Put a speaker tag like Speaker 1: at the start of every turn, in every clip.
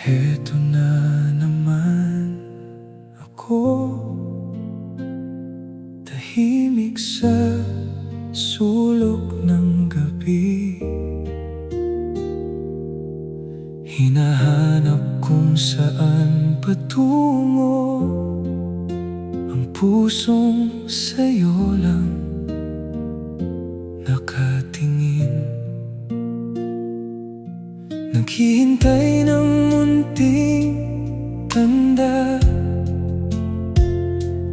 Speaker 1: Heto na naman ako, tahimik sa sulok ng gabi. Hinahanap kung saan patungo ang pusong sa'yo lang nakatingin. Naghihintay ng munting tanda,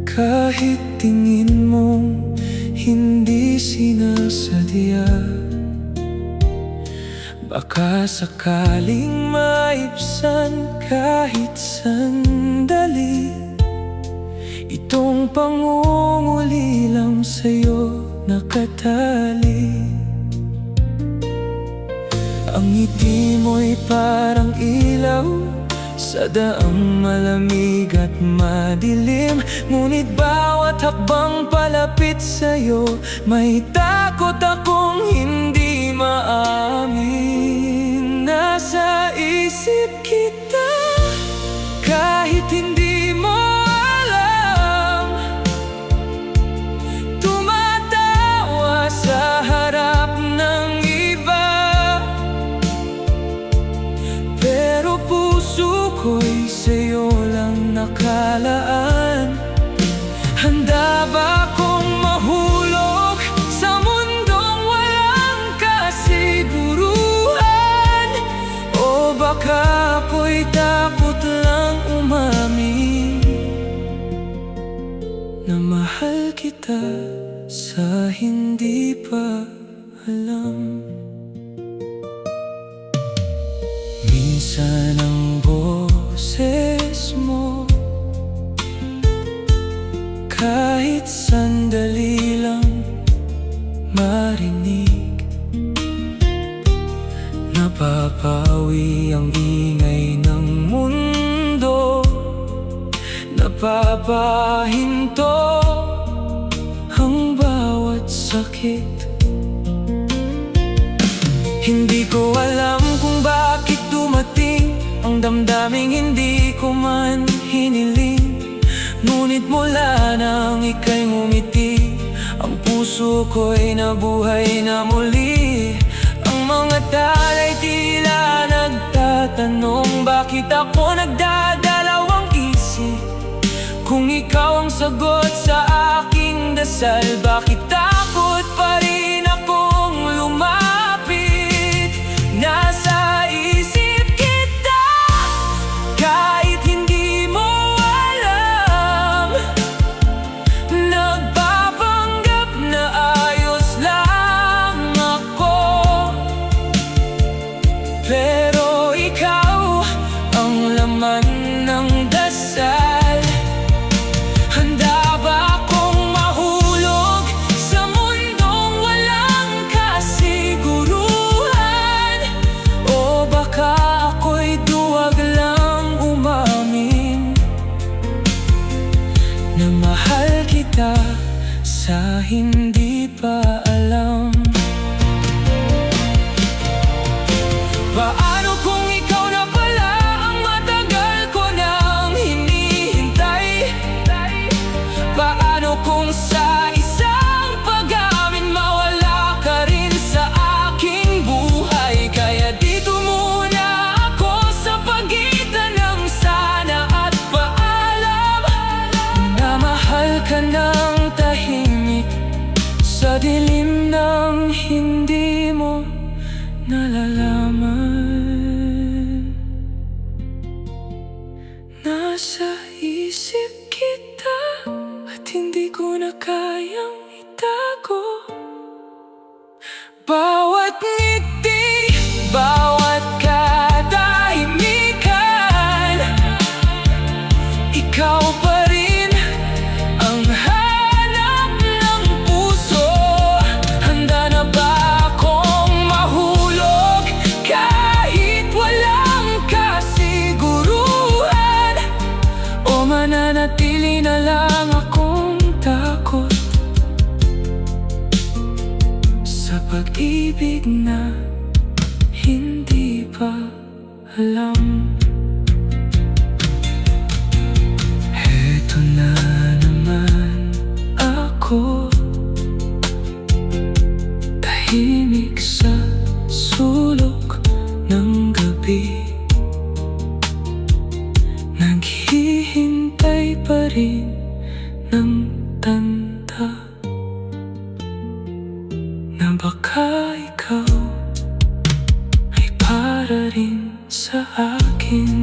Speaker 1: kahit tingin mong hindi sinasadya. Baka sakaling maibsan kahit sandali itong pangungulilang sa'yo nakatali. Ang ngiti mo'y parang ilaw sa daang malamig at madilim. Ngunit bawat hakbang palapit sa'yo, may takot akong hindi maamin. Nasa isip kita kahit hindi mo alam, tumatawa sa harap ng iba, pero puso ko'y sa'yo lang nakalaan. Handa ba akong mahulog sa mundong walang kasiguruhan? O baka ako'y takot lang umamin na mahal kita sa hindi pa alam. Minsan ang boses mo kahit sandali lang marinig, napapawi ang ingay ng mundo, napapahinto ang bawat sakit. Hindi ko alam kung bakit dumating ang damdaming hindi ko man hiniling. Ngunit mula nang ika'y ngumiti, ang puso ko'y nabuhay na muli. Ang mga tala'y tila nagtatanong, bakit ako nagdadalawang isip? Kung ikaw ang sagot sa aking dasal, bakit takot pa rin akong lumapit? Nasa isip kita kahit hindi mo alam, nagpapanggap na ayos lang ako, pero ikaw ang laman ng dasal. Handa ba akong mahulog sa mundong walang kasiguruhan? O baka ako'y duwag lang umamin na mahal kita sa hindi pa alam. Paano kung ikaw na pala ang matagal ko nang hinihintay? Paano kung sa isang pag-amin mawala ka rin sa aking buhay? Kaya dito muna ako sa pagitan ng sana at paalam, na mahal ka ng tahimik sa dilim ng hindi mo nalalaman. Nasa isip kita at hindi ko na kayang itago. Bawat ngiti, bawat katahimikan, ikaw pa rin ang hanap ng puso. Handa na ba akong mahulog kahit walang kasiguruhan? O mananatili na lang akong takot sa pag-ibig na hindi pa alam? rin ng tanda na baka ikaw ay para rin sa akin.